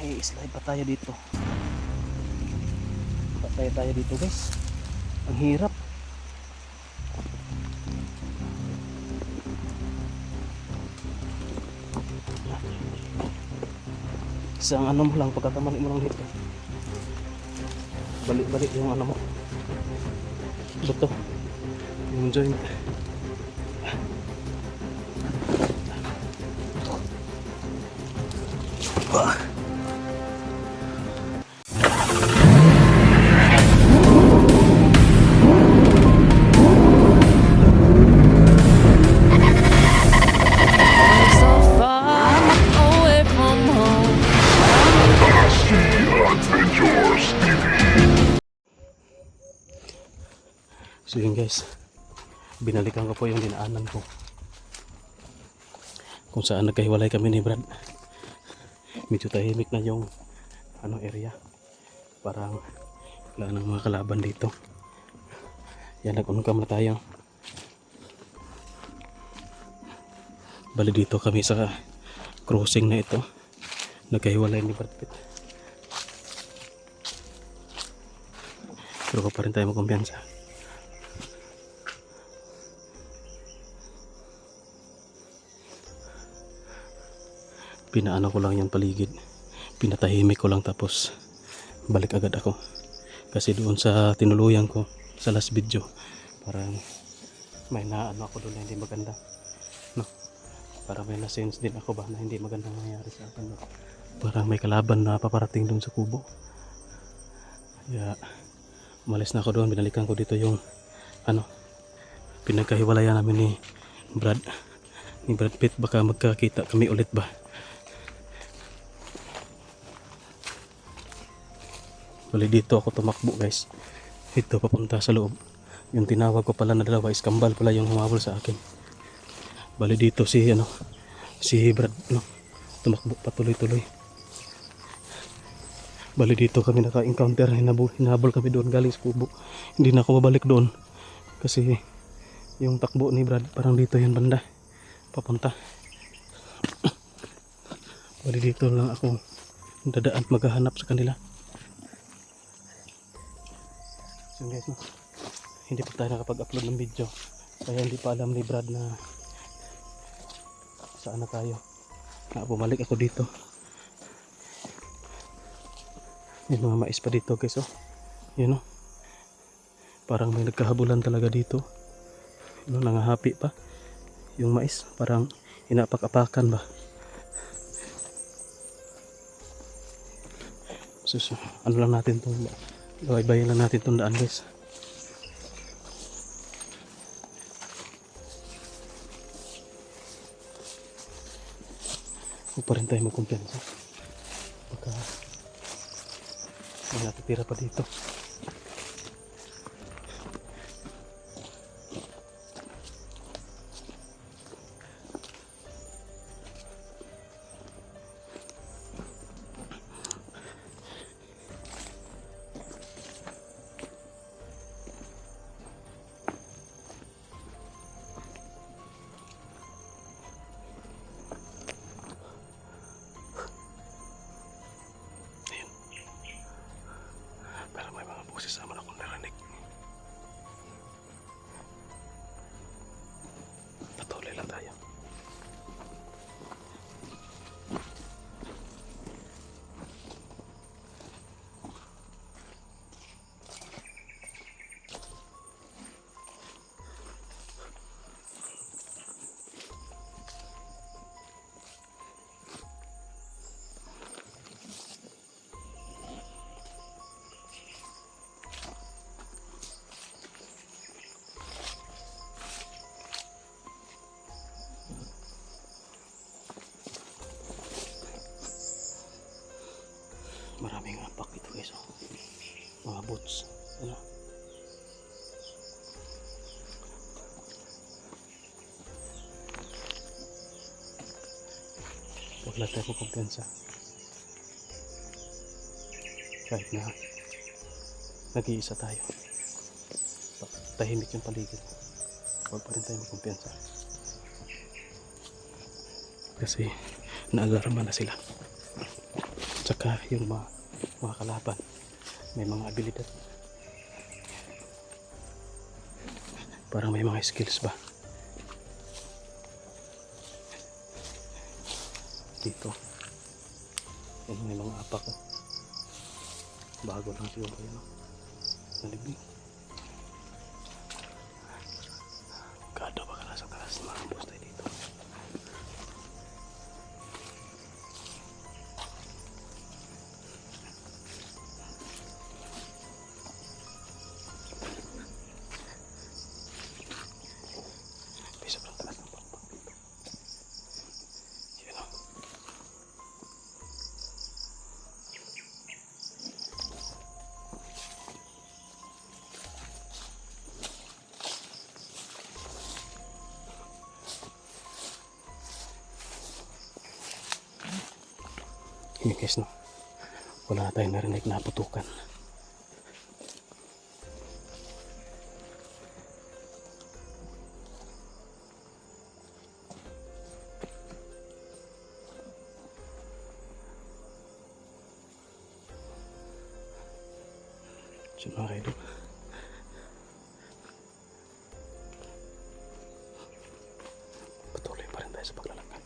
may slide pa tayo dito. Patay tayo dito guys. Ang hirap. Isang ano mo lang, pagkakamali mo lang dito. Balik-balik yung ano mo. Buto. Yung joint. So yun guys, binalikan ko po yung dinaanan ko kung saan nagkahiwalay kami ni Brad. Medyo tahimik na yung ano area, parang wala nang mga kalaban dito. Yan, nag-unkam na tayo. Bali dito kami sa crossing na ito, nagkahiwalay ni Brad Pitt. Pero pa rin tayo magkumpiyansa. Pinaano ko lang yung paligid, pinatahimik ko lang, tapos balik agad ako. Kasi doon sa tinuluyan ko sa last video, parang may naano ako doon na hindi maganda, no? Parang may na-sense din ako ba na hindi magandang nangyari sa akin, no? Parang may kalaban na paparating doon sa kubo. Kaya umalis na ako doon, binalikan ko dito yung ano, pinagkahiwalayan namin ni Brad Pitt. Baka magkakita kami ulit ba. Bali dito ako tumakbo guys, ito papunta sa loob. Yung tinawag ko pala na dalawa is kambal pala yung humabol sa akin. Bali dito si Brad, no, tumakbo patuloy-tuloy. Bali dito kami naka-encounter, hinabol kami doon galing sa kubo. Hindi na ako babalik doon kasi yung takbo ni Brad parang dito yan banda papunta. Bali dito lang ako dadaan maghahanap sa kanila. So guys, no, hindi pa tayo nakapag-upload ng video kaya hindi pa alam ni Brad na saan na tayo. Bumalik ako dito. Yung mga mais pa dito guys, oh. Yun, oh. Parang may nagkahabulan talaga dito. Yun, nangahapi pa yung mais, parang inapak-apakan ba. So, ano lang natin to, baybayin lang natin itong daan guys. Huwag pa rin tayo magkumpiyansa, baka may natitira pa dito. Pero may mga boses naman akong narinig. Patuloy lang tayo. Maraming apak ito guys, oh. Mga boots, ano. Huwag lang tayo magkumpiyansa kahit na nag-iisa tayo. Tahimik yung paligid, huwag pa rin tayo magkumpiyansa kasi naalarma na sila. Tsaka yung mga kalaban may mga abilidad, parang may mga skills ba dito. Yan, may mga apa ko, bago lang siguro yun, nalibig. Gado ba ka nasa taas, makambos tayo dito. May sobrang taas ng pakpak dito. Yan o. Yun guys, no, wala na tayong narinig na putukan. So mga idol, patuloy pa rin tayo sa paglalakad.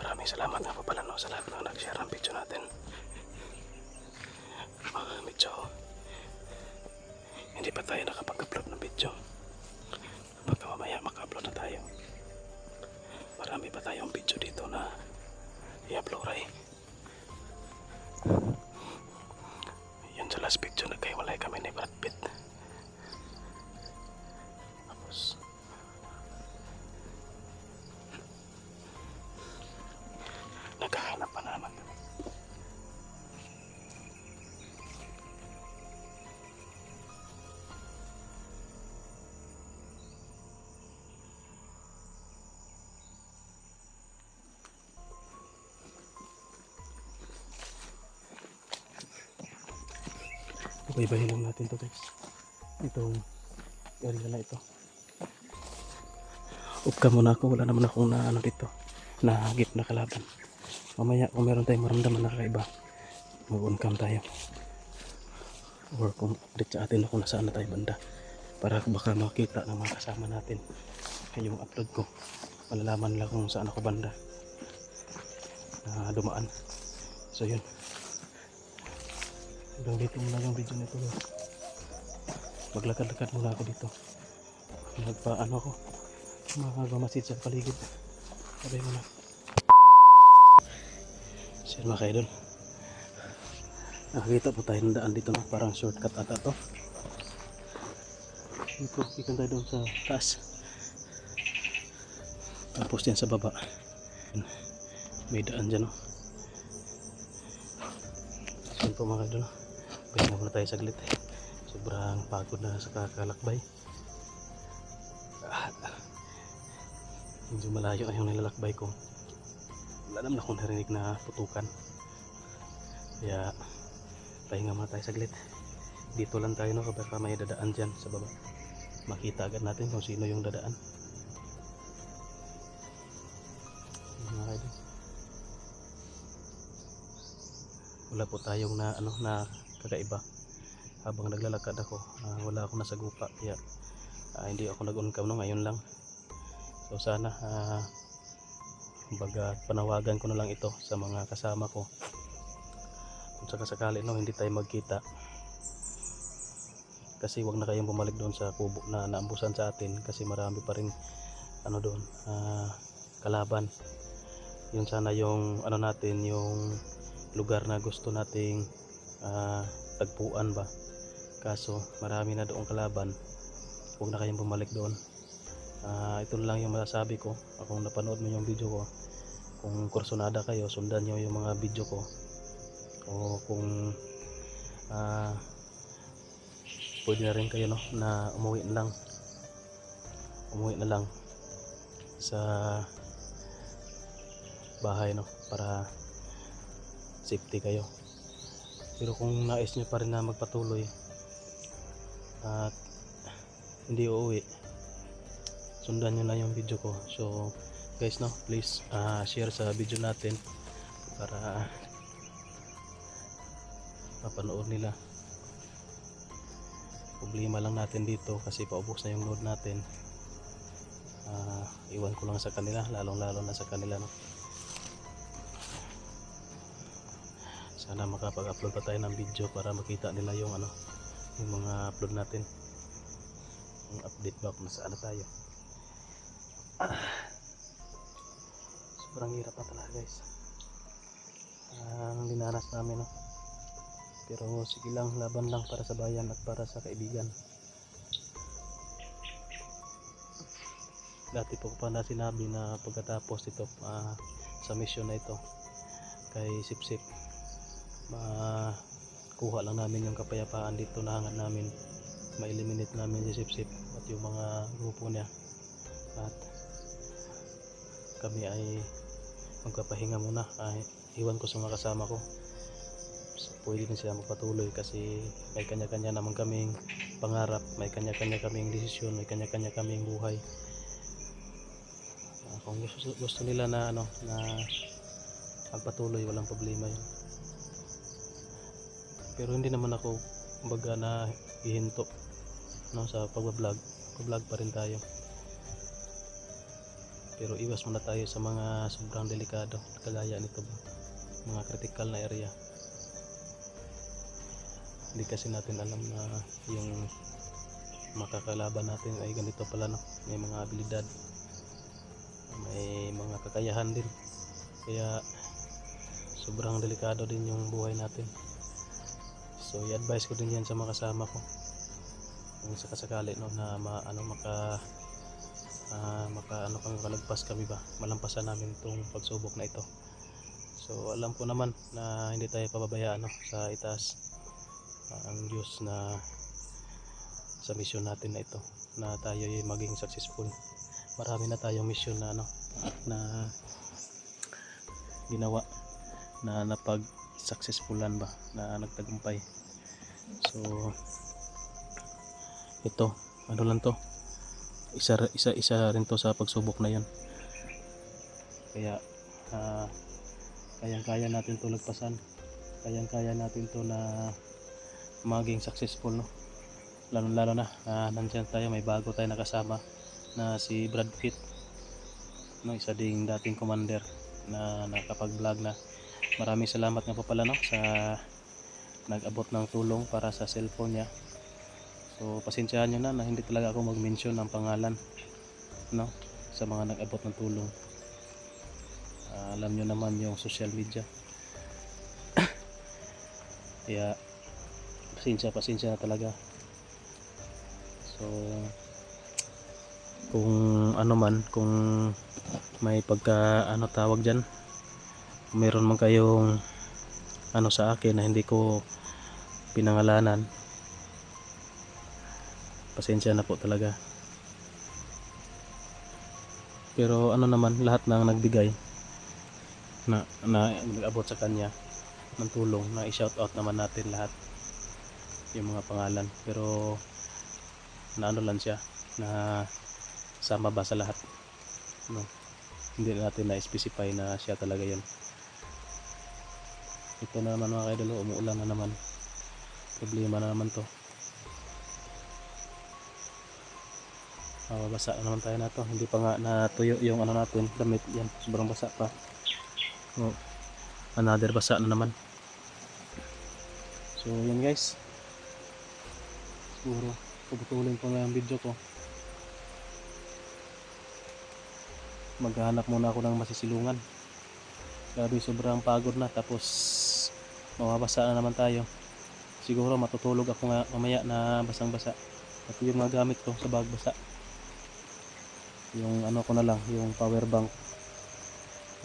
Maraming salamat nga pa pala, no, sa lahat na nag-share ang video natin. Medyo hindi pa tayo nakapag-upload ng video. Baka mamaya maka-upload na tayo. Marami pa tayong video dito na i-upload ay. Yan sa last video, nagkahiwalay kami ni Brad Pitt. Tapos naghahanap pa naman kami. Iba-ibahin lang natin to guys, itong area na ito. Up ka muna ako, wala naman akong na ano dito, na hagip na kalaban. Mamaya kung meron tayong maramdaman na kakaiba, mag-on cam tayo, or kung update sa atin kung nasaan na tayo banda, para baka makita ng mga kasama natin yung upload ko, malalaman nila kung saan ako banda na dumaan. So yun, hanggang dito muna yung video nito guys. Maglakad-lakad muna ako dito, magpaano ako, magmamasid sa paligid. Sabay muna. So yun mga kaidol, nakakita po tayo ng daan dito, no? Parang shortcut ata to. Dito, ikan tayo doon sa taas, tapos yan sa baba may daan dyan, no? So yun po mga kaidol, pahinga muna tayo saglit. Sobrang pagod na sa kakalakbay. Medyo malayo na yung nilalakbay ko. Wala naman akong narinig na putukan. Kaya pahinga muna tayo saglit. Dito lang tayo, no, baka may dadaan dyan sa baba. Makita agad natin kung sino yung dadaan. Wala po tayong na ano na kakaiba habang naglalakad ako. Wala akong nasagupa, kaya hindi ako nag-on cam, no, ngayon lang. So sana baga panawagan ko na lang ito sa mga kasama ko, kung sakasakali, no, hindi tayo magkita, kasi wag na kayong bumalik doon sa kubo na naambusan sa atin, kasi marami pa rin ano doon, kalaban. Yun sana yung ano natin, yung lugar na gusto nating tagpuan ba, kaso marami na doong kalaban. Huwag na kayong bumalik doon. Ito lang yung masasabi ko. Kung napanood mo yung video ko, kung kursunada kayo, sundan nyo yung mga video ko, o kung pwede na rin kayo, no, na umuwi na lang sa bahay, no, para safety kayo. Pero kung nais nyo pa rin na magpatuloy at hindi uuwi, sundan nyo lang yung video ko. So guys, no, please share sa video natin para mapanood nila. Problema lang natin dito kasi paubos na yung load natin. Iwan ko lang sa kanila, lalong lalo na sa kanila, no? Sana makapag-upload pa tayo ng video para makita nila yung ano, yung mga upload natin, yung update ba kung nasaan na tayo. Sobrang hirap na talaga guys ang dinanas namin, no? Pero sige lang, laban lang para sa bayan at para sa kaibigan. Dati po pa na sinabi na pagkatapos ito sa mission na ito kay Sipsip, kuha lang namin yung kapayapaan dito na hangad namin, ma-eliminate namin si Sipsip at yung mga grupo niya, at kami ay magpapahinga muna. Iwan ko sa mga kasama ko, so, pwede din sila magpatuloy kasi may kanya-kanya naman kaming pangarap, may kanya-kanya kaming desisyon, may kanya-kanya kaming buhay. Kung gusto nila na na magpatuloy, walang problema yun. Pero hindi naman ako kumbaga na ihinto, no, sa pagbablog. Pag-vlog pa rin tayo. Pero iwas muna tayo sa mga sobrang delikado kagaya nito ba, mga critical na area. Hindi kasi natin alam na yung makakalaban natin ay ganito pala, no? May mga abilidad, may mga kakayahan din, kaya sobrang delikado din yung buhay natin. So i-advise ko din yan sa mga kasama ko kung sakasakali, no, na makalagpas kami ba, malampasan namin itong pagsubok na ito. So alam ko naman na hindi tayo pababayaan, no, sa itaas ang Diyos na sa mission natin na ito, na tayo ay maging successful. Marami na tayong mission na na ginawa na napag-successfulan ba, na nagtagumpay. So ito, ano lang to, isa rin to sa pagsubok na yan. Kaya kayang-kaya natin to lagpasan, kayang-kaya natin to na maging successful, no? Lalo na nandiyan tayo, may bago tayo nakasama na si Brad Pitt, no, isa ding dating commander na nakapag-vlog na. Maraming salamat nga po pala, no, sa nag-abot ng tulong para sa cellphone niya. So pasensyahan nyo na hindi talaga ako mag-mention ng pangalan, no, sa mga nag-abot ng tulong. Alam nyo naman yung social media. Kaya pasensya na talaga. So kung kung may pagka tawag dyan, meron man kayong sa akin na hindi ko pinangalanan, pasensya na po talaga. Pero naman, lahat ng nagbigay na nag-abot sa kanya ng tulong, na i-shout out naman natin lahat yung mga pangalan. Pero lang siya, na sama ba sa lahat, no? Hindi natin na-specify na siya talaga yun. Ito na naman mga kaidolo, umuulan na naman, problema na naman to. Basa naman tayo na to, hindi pa nga natuyo yung natin, damit yan, sobrang basa pa. Another basa na naman. So yun guys, siguro puputulin ko na yung video ko. Maghanap muna ako ng masisilungan. Grabe, sobrang pagod na, tapos mababasa na naman tayo. Siguro matutulog ako nga mamaya na basang basa. At yung mga gamit ko sa bag basa, yung ko na lang, yung power bank,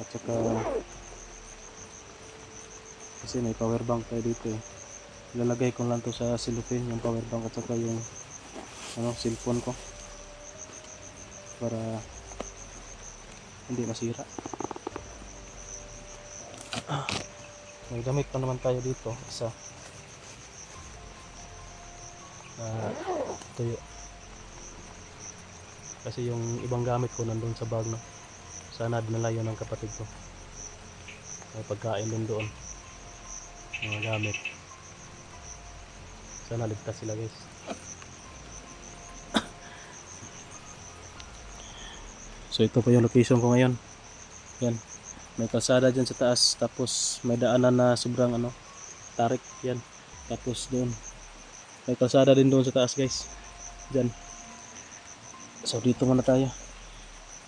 at saka kasi may power bank tayo dito ilalagay ko lang to sa cellophane, yung power bank at saka yung cellphone ko, para hindi masira. May gamit pa naman tayo dito, isa tuyo. Kasi yung ibang gamit ko nandun sa bag, no. Sana dinala yun ng kapatid ko. May pagkain dun doon. Mga gamit. Sana ligtas sila guys. So ito po yung location ko ngayon. Yan. May kalsada dyan sa taas. Tapos may daanan na sobrang tarik. Yan. Tapos doon. May kalsada din doon sa taas guys. Dyan. So dito muna tayo.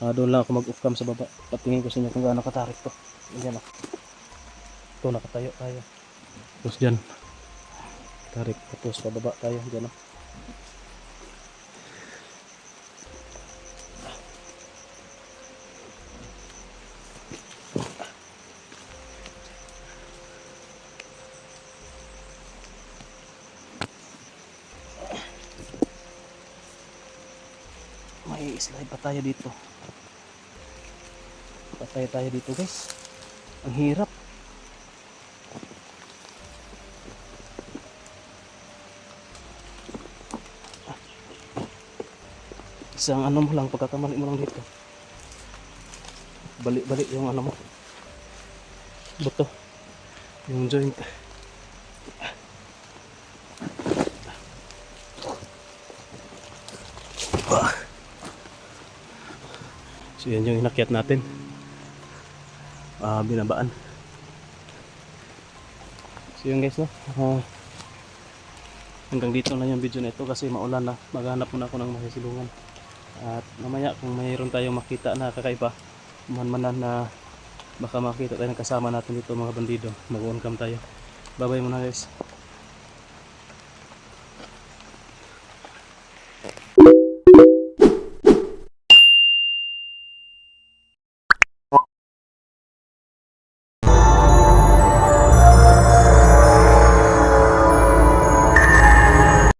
Doon lang ako mag-off cam sa baba. Patingin ko sa inyo kung gaano katarik to. Yan o. Ito nakatayo tayo. Tapos dyan. Tarik. Tapos pababa tayo. Dyan o. May slide pa tayo dito. Patay tayo dito guys. Ang hirap. Isang mo lang, pagkakamali mo lang dito. Balik-balik yung mo. Buto. Yung joint. So yan yung inakyat natin. Binabaan. So yun guys, no? Hanggang dito na yung video na ito kasi maulan na. Maghanap muna ako ng masisilungan. At mamaya kung mayroon tayong makita na kakaiba, manmanan na baka makita tayo ng kasama natin dito mga bandido, mag-on cam tayo. Bye bye muna guys.